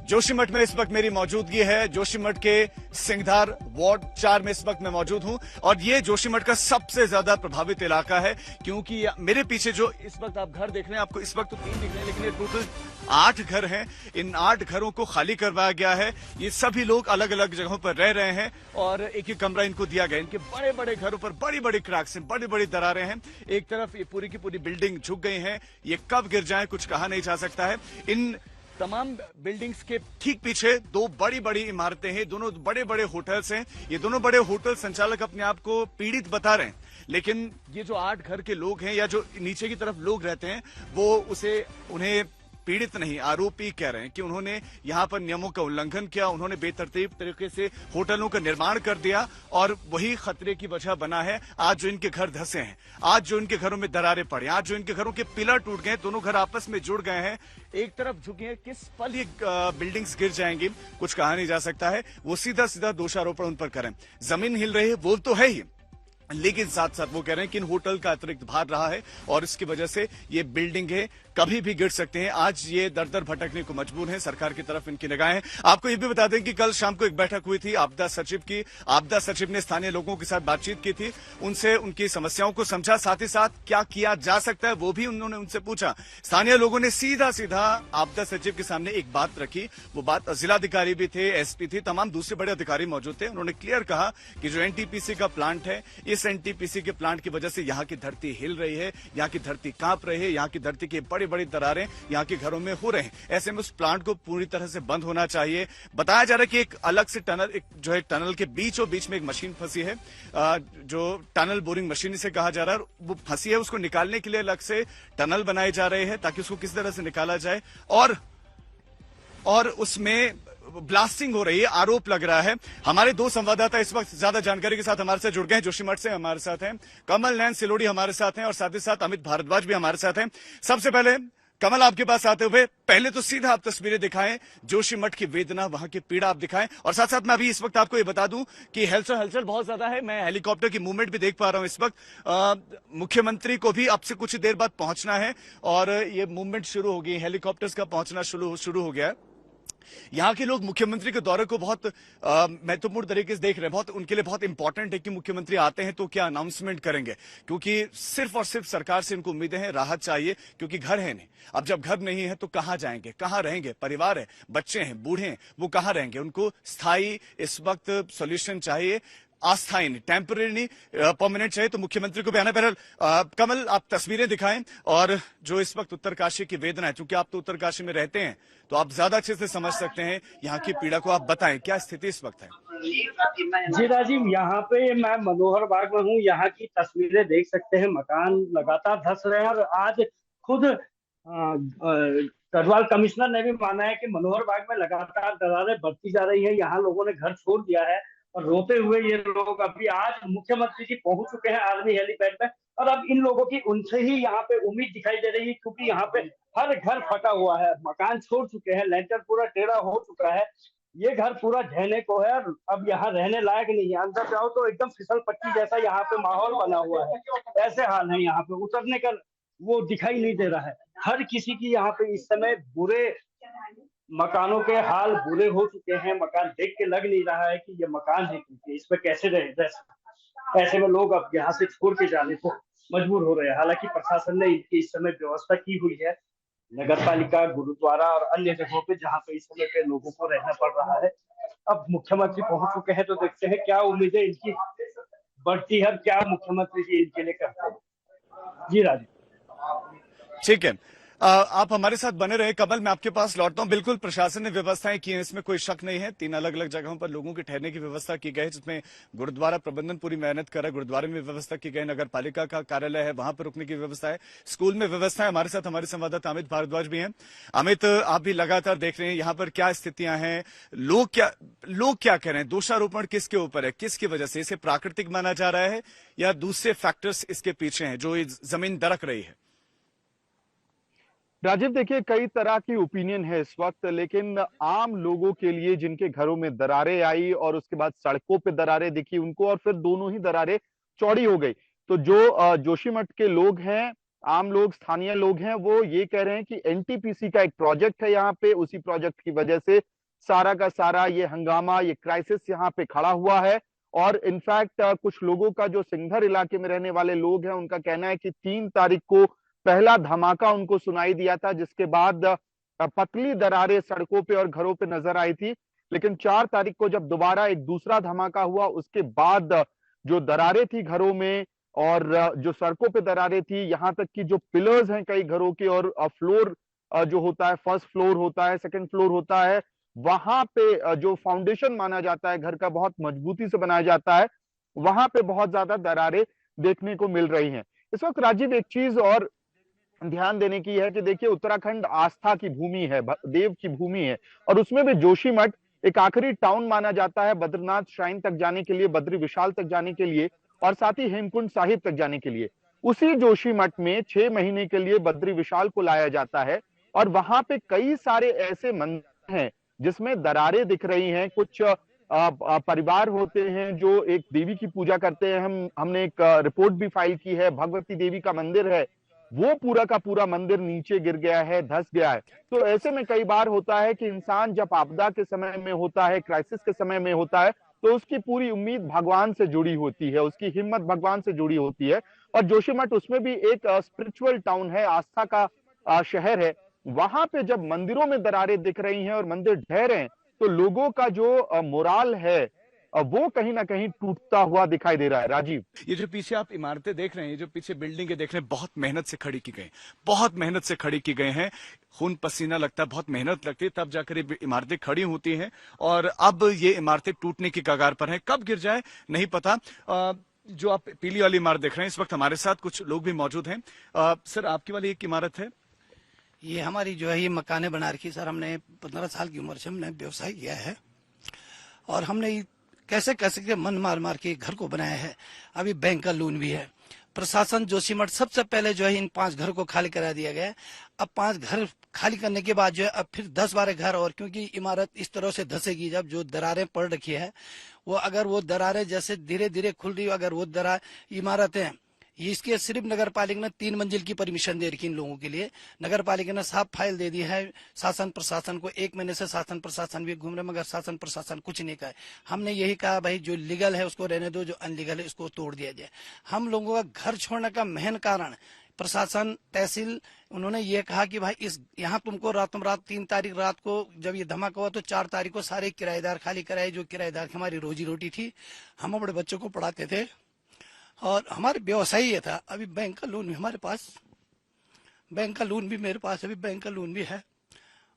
जोशीमठ में इस वक्त मेरी मौजूदगी है। जोशीमठ के सिंगधार वार्ड 4 में इस वक्त मैं मौजूद हूं और ये जोशीमठ का सबसे ज्यादा प्रभावित इलाका है, क्योंकि मेरे पीछे जो इस वक्त आप घर देख रहे हैं, आपको इस वक्त तो 3 दिख रहे हैं, लेकिन ये टोटल 8 घर हैं। इन 8 घरों को खाली करवाया गया है। ये सभी लोग अलग अलग जगहों पर रह रहे हैं और एक एक कमरा इनको दिया गया। इनके बड़े बड़े घरों पर बड़ी बड़ी क्रैक्स हैं, बड़ी बड़ी दरारें हैं। एक तरफ ये पूरी की पूरी बिल्डिंग झुक गई है। ये कब गिर जाए कुछ कहा नहीं जा सकता है। इन तमाम बिल्डिंग्स के ठीक पीछे 2 बड़ी बड़ी इमारतें हैं, दोनों बड़े बड़े होटल्स हैं। ये दोनों बड़े होटल संचालक अपने आप को पीड़ित बता रहे हैं, लेकिन ये जो 8 घर के लोग हैं या जो नीचे की तरफ लोग रहते हैं, वो उन्हें पीड़ित नहीं, आरोपी कह रहे हैं कि उन्होंने यहां पर नियमों का उल्लंघन किया, उन्होंने बेतरतीब तरीके से होटलों का निर्माण कर दिया और वही खतरे की वजह बना है आज जो इनके घर धंसे हैं, आज जो इनके घरों में दरारें पड़ी, आज जो इनके घरों के पिलर टूट गए, दोनों घर आपस में जुड़ गए हैं, एक तरफ झुके हैं। किस पल ये बिल्डिंग्स गिर जाएंगी कुछ कहा नहीं जा सकता है। वो सीधा सीधा दोषारोपण उन पर करें। जमीन हिल रही है वो तो है ही, लेकिन साथ साथ वो कह रहे हैं कि इन होटल का अतिरिक्त भार रहा है और इसकी वजह से ये बिल्डिंगें कभी भी गिर सकते हैं। आज ये दर दर भटकने को मजबूर हैं, सरकार की तरफ इनकी निगाहें। आपको ये भी बता दें कि कल शाम को एक बैठक हुई थी आपदा सचिव की। आपदा सचिव ने स्थानीय लोगों के साथ बातचीत की थी, उनसे उनकी समस्याओं को समझा, साथ ही साथ क्या किया जा सकता है वो भी उन्होंने उनसे पूछा। स्थानीय लोगों ने सीधा सीधा आपदा सचिव के सामने एक बात रखी। वो बात, जिलाधिकारी भी थे, एसपी थी, तमाम दूसरे बड़े अधिकारी मौजूद थे। उन्होंने क्लियर कहा कि जो एनटीपीसी का प्लांट है, इस एनटीपीसी के प्लांट की वजह से यहाँ की धरती हिल रही है, यहाँ की धरती कांप रही है, यहाँ की धरती की बड़ी बड़ी दरारें यहाँ के घरों में हो रहे हैं। ऐसे में उस प्लांट को पूरी तरह से बंद होना चाहिए। बताया जा रहा है कि एक अलग से टनल, एक टनल के बीचों बीच में एक मशीन फंसी है, जो टनल बोरिंग मशीन इसे कहा जा रहा है, वो फंसी है। उसको निकालने के लिए अलग से टनल बनाए जा रहे हैं ताकि उसको किस तरह से निकाला जाए और उसमें ब्लास्टिंग हो रही है, आरोप लग रहा है। हमारे 2 संवाददाता इस वक्त ज्यादा जानकारी के साथ हमारे साथ जुड़ गए हैं। जोशीमठ से हमारे साथ हैं कमल नैन सिलोड़ी, हमारे साथ हैं और साथ ही साथ अमित भारद्वाज भी हमारे साथ हैं। सबसे पहले कमल, आपके पास आते हुए पहले तो सीधा आप तस्वीरें दिखाएं, जोशीमठ की वेदना, वहां की पीड़ा आप दिखाएं, और साथ साथ मैं अभी इस वक्त आपको ये बता दूं कि हलचल बहुत ज्यादा है। मैं हेलीकॉप्टर की मूवमेंट भी देख पा रहा हूं इस वक्त। मुख्यमंत्री को भी अब से कुछ देर बाद पहुंचना है और ये मूवमेंट शुरू हो गई, हेलीकॉप्टर्स का पहुंचना शुरू हो गया है। यहाँ के लोग मुख्यमंत्री के दौरे को बहुत महत्वपूर्ण तरीके से देख रहे हैं। बहुत उनके लिए बहुत इंपॉर्टेंट है कि मुख्यमंत्री आते हैं तो क्या अनाउंसमेंट करेंगे, क्योंकि सिर्फ और सिर्फ सरकार से इनको उम्मीदें हैं, राहत चाहिए, क्योंकि घर है नहीं। अब जब घर नहीं है तो कहां जाएंगे, कहां रहेंगे? परिवार है, बच्चे हैं, बूढ़े हैं, वो कहां रहेंगे? उनको स्थायी इस वक्त सोल्यूशन चाहिए, अस्थायी नहीं, टेम्पररी नहीं, परमानेंट चाहिए। तो मुख्यमंत्री को भी आना। बहरहाल कमल, आप तस्वीरें दिखाएं और जो इस वक्त उत्तरकाशी की वेदना है, क्योंकि आप तो उत्तरकाशी में रहते हैं तो आप ज्यादा अच्छे से समझ सकते हैं यहाँ की पीड़ा को। आप बताएं क्या स्थिति इस वक्त है। जी राजीव, यहाँ पे मैं मनोहर बाग में हूँ। यहाँ की तस्वीरें देख सकते हैं, मकान लगातार धंस रहे हैं और आज खुद गढ़वाल कमिश्नर ने भी माना है कि मनोहर बाग में लगातार दरारें बढ़ती जा रही है। यहाँ लोगों ने घर छोड़ दिया है और रोते हुए ये लोग अभी आज मुख्यमंत्री जी पहुंच चुके हैं आर्मी हेलीपैड में, और अब इन लोगों की उनसे ही यहाँ पे उम्मीद दिखाई दे रही है, क्योंकि यहाँ पे हर घर फटा हुआ है, मकान छोड़ चुके हैं, लेंटर पूरा टेढ़ा हो चुका है, ये घर पूरा ढहने को है, अब यहाँ रहने लायक नहीं है। अंदर जाओ तो एकदम फिसल पट्टी जैसा यहाँ पे माहौल बना हुआ है। ऐसे हाल है, यहाँ पे उतरने का वो दिखाई नहीं दे रहा है। हर किसी की यहाँ पे इस समय बुरे मकानों के हाल बुरे हो चुके हैं। मकान देख के लग नहीं रहा है कि ये मकान है, क्योंकि इस पे कैसे रहे। ऐसे में लोग अब यहाँ से छोड़ के जाने को मजबूर हो रहे हैं। हालांकि प्रशासन ने इनकी इस समय व्यवस्था की हुई है, नगर पालिका, गुरुद्वारा और अन्य जगहों पे जहाँ पे इस समय पे लोगों को रहना पड़ रहा है। अब मुख्यमंत्री पहुंच चुके हैं तो देखते हैं क्या उम्मीदें इनकी बढ़ती है, क्या मुख्यमंत्री जी इनके लिए करते हैं। जी राजीव, ठीक है, आप हमारे साथ बने रहे। कमल, मैं आपके पास लौटता हूं। बिल्कुल प्रशासन ने व्यवस्थाएं की हैं, इसमें कोई शक नहीं है। 3 अलग अलग जगहों पर लोगों के ठहरने की व्यवस्था की गई है, जिसमें गुरुद्वारा प्रबंधन पूरी मेहनत कर रहा है। गुरुद्वारे में व्यवस्था की गई, नगर पालिका का कार्यालय है, वहां पर रुकने की व्यवस्था है, स्कूल में व्यवस्था है। हमारे साथ हमारे संवाददाता अमित भारद्वाज भी हैं। अमित, आप भी लगातार देख रहे हैं यहाँ पर क्या स्थितियां हैं, लोग क्या कह रहे हैं, दोषारोपण किसके ऊपर है, किसकी वजह से? इसे प्राकृतिक माना जा रहा है या दूसरे फैक्टर्स इसके पीछे हैं जो जमीन दरक रही है? राजीव, देखिए, कई तरह की ओपिनियन है इस वक्त, लेकिन आम लोगों के लिए जिनके घरों में दरारें आई और उसके बाद सड़कों पे दरारें दिखी उनको, और फिर दोनों ही दरारें चौड़ी हो गई, तो जो जोशीमठ के लोग हैं, आम लोग, स्थानीय लोग हैं, वो ये कह रहे हैं कि एनटीपीसी का एक प्रोजेक्ट है यहाँ पे, उसी प्रोजेक्ट की वजह से सारा का सारा ये हंगामा, ये क्राइसिस यहाँ पे खड़ा हुआ है। और इनफैक्ट कुछ लोगों का, जो सिंघर इलाके में रहने वाले लोग हैं, उनका कहना है कि 3 तारीख को पहला धमाका उनको सुनाई दिया था, जिसके बाद पतली दरारें सड़कों पे और घरों पे नजर आई थी। लेकिन 4 तारीख को जब दोबारा एक दूसरा धमाका हुआ, उसके बाद जो दरारें थी घरों में और जो सड़कों पे दरारें थी, यहाँ तक कि जो पिलर्स हैं कई घरों के और फ्लोर जो होता है, फर्स्ट फ्लोर होता है, सेकंड फ्लोर होता है, वहां पे जो फाउंडेशन माना जाता है घर का, बहुत मजबूती से बनाया जाता है, वहां पे बहुत ज्यादा दरारें देखने को मिल रही हैं। इस वक्त राजीव एक चीज और ध्यान देने की है कि देखिए, उत्तराखंड आस्था की भूमि है, देव की भूमि है, और उसमें भी जोशीमठ एक आखिरी टाउन माना जाता है बद्रीनाथ श्राइन तक जाने के लिए, बद्री विशाल तक जाने के लिए, और साथ ही हेमकुंड साहिब तक जाने के लिए। उसी जोशीमठ में 6 महीने के लिए बद्री विशाल को लाया जाता है, और वहां पे कई सारे ऐसे मंदिर हैं जिसमें दरारें दिख रही हैं। कुछ परिवार होते हैं जो एक देवी की पूजा करते हैं। हमने एक रिपोर्ट भी फाइल की है, भगवती देवी का मंदिर है, वो पूरा का पूरा मंदिर नीचे गिर गया है, धंस गया है। तो ऐसे में कई बार होता है कि इंसान जब आपदा के समय में होता है, क्राइसिस के समय में होता है, तो उसकी पूरी उम्मीद भगवान से जुड़ी होती है, उसकी हिम्मत भगवान से जुड़ी होती है। और जोशीमठ उसमें भी एक स्पिरिचुअल टाउन है, आस्था का शहर है। वहां पे जब मंदिरों में दरारें दिख रही हैं और मंदिर ढह रहे हैं, तो लोगों का जो मोराल है वो कहीं ना कहीं टूटता हुआ दिखाई दे रहा है। राजीव, ये जो पीछे आप इमारतें देख रहे हैं, ये जो पीछे बिल्डिंगें देख रहे हैं, बहुत मेहनत से खड़ी की गई, बहुत मेहनत से खड़ी की गई हैं। खून पसीना लगता है, बहुत मेहनत लगती है, तब जाकर ये इमारतें खड़ी होती हैं। और अब ये इमारतें टूटने की कगार पर हैं। कब गिर जाए नहीं पता। जो आप पीली वाली इमारत देख रहे हैं, इस वक्त हमारे साथ कुछ लोग भी मौजूद हैं। सर, आपकी वाली एक इमारत है? ये हमारी जो है ये मकाने बना रखी सर। हमने 15 साल की उम्र से हमने व्यवसाय किया है, और हमने कैसे कैसे के मन मार मार के घर को बनाया है। अभी बैंक का लोन भी है। प्रशासन जोशीमठ सबसे पहले जो है इन 5 घर को खाली करा दिया गया है। अब 5 घर खाली करने के बाद जो है अब फिर 10-12 घर और, क्योंकि इमारत इस तरह से धंसेगी, जब जो दरारें पड़ रखी है वो, अगर वो दरारें जैसे धीरे धीरे खुल रही हो, अगर वो इमारतें, इसके सिर्फ नगर पालिका ने 3 मंजिल की परमिशन दे रखी इन लोगों के लिए। नगर पालिका ने साफ फाइल दे दी है शासन प्रशासन को। 1 महीने से शासन प्रशासन भी घूम रहे, मगर शासन प्रशासन कुछ नहीं कहा। हमने यही कहा भाई जो लीगल है उसको रहने दो, जो अनलीगल है उसको तोड़ दिया जाए। हम लोगों का घर छोड़ने का मेन कारण प्रशासन, तहसील, उन्होंने ये कहा कि भाई इस यहाँ तुमको रातों रात 3 तारीख रात को जब ये धमाका हुआ तो 4 तारीख को सारे किराएदार खाली कराए। जो किराएदार की हमारी रोजी रोटी थी, हम अपने बच्चों को पढ़ाते थे और हमारे व्यवसाय ये था। अभी बैंक का लोन भी हमारे पास, बैंक का लोन भी मेरे पास, अभी बैंक का लोन भी है।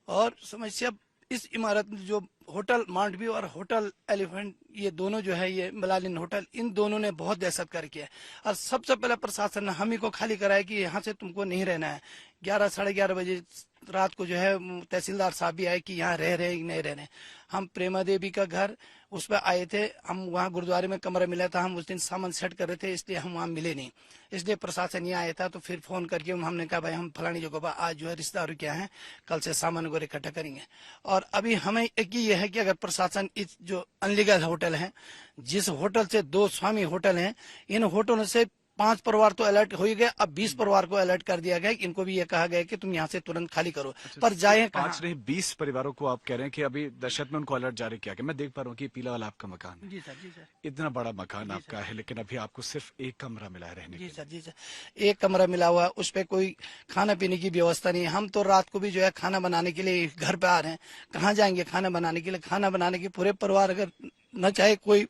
और समस्या इस इमारत में जो होटल मांडवी और होटल एलिफेंट, ये दोनों जो है, ये मलालिन होटल, इन दोनों ने बहुत दहशत कर किया है। और सबसे पहले प्रशासन ने हम ही को खाली कराया कि यहाँ से तुमको नहीं रहना है। 11 साढ़े 11 बजे रात को जो है तहसीलदार साहब भी आए कि यहाँ रह रहे हैं नहीं रह रहे। हम प्रेमा देवी का घर उस पर आए थे, हम वहाँ गुरुद्वारे में कमरा मिला था, हम उस दिन सामान सेट कर रहे थे, इसलिए हम वहाँ मिले नहीं। इसलिए प्रशासन यहाँ आया था। तो फिर फोन करके हमने कहा भाई हम फलानी जगह पर आज जो है रिश्तेदार क्या है, कल से सामान को इकट्ठा करेंगे। और अभी हमें एक ही है कि अगर प्रशासन इस जो अनलीगल होटल है, जिस होटल से 2 स्वामी होटल हैं, इन होटलों से 5 परिवार तो अलर्ट हो ही गए, अब 20 परिवार को अलर्ट कर दिया गया। इनको भी ये कहा गया कि तुम यहाँ से तुरंत खाली करो। पर जाए 5 नहीं 20 परिवारों को आप कह रहे हैं कि अभी दहशत में उनको अलर्ट जारी किया गया। मैं देख पा रहा हूँ कि पीला वाला आपका मकान है। जी सर, जी सर। इतना बड़ा मकान आपका है, लेकिन अभी आपको सिर्फ एक कमरा मिला है रहने के लिए। जी सर, जी सर। एक कमरा मिला हुआ है, उस पर कोई खाना पीने की व्यवस्था नहीं है। हम तो रात को भी जो है खाना बनाने के लिए घर पे आ रहे हैं, कहाँ जाएंगे खाना बनाने के लिए? खाना बनाने के पूरे परिवार अगर न चाहे कोई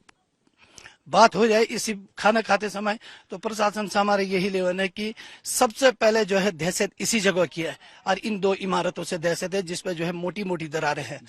बात हो जाए इसी खाना खाते समय, तो प्रशासन से हमारा यही लेवन है कि सबसे पहले जो है दहशत इसी जगह की है, और इन 2 इमारतों से दहशत है जिसपे जो है मोटी मोटी दरारें हैं।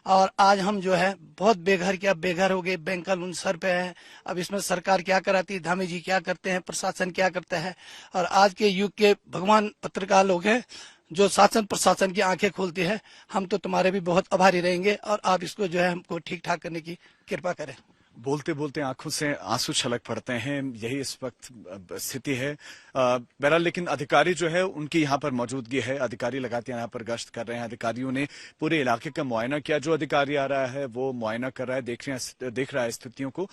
और आज हम जो है बहुत बेघर के अब बेघर हो गए। बैंक का लोन सर पे है। अब इसमें सरकार क्या कराती है, धामी जी क्या करते हैं, प्रशासन क्या करता है। और आज के युग के भगवान पत्रकार लोग हैं जो शासन प्रशासन की आंखें खोलती है। हम तो तुम्हारे भी बहुत आभारी रहेंगे, और आप इसको जो है हमको ठीक ठाक करने की कृपा करें। बोलते बोलते आंखों से आंसू छलक पड़ते हैं, यही इस वक्त स्थिति है। बहरहाल लेकिन अधिकारी जो है उनकी यहाँ पर मौजूदगी है, अधिकारी लगातार यहाँ पर गश्त कर रहे हैं। अधिकारियों ने पूरे इलाके का मुआयना किया। जो अधिकारी आ रहा है वो मुआयना कर रहा है, देख रहा है स्थितियों को।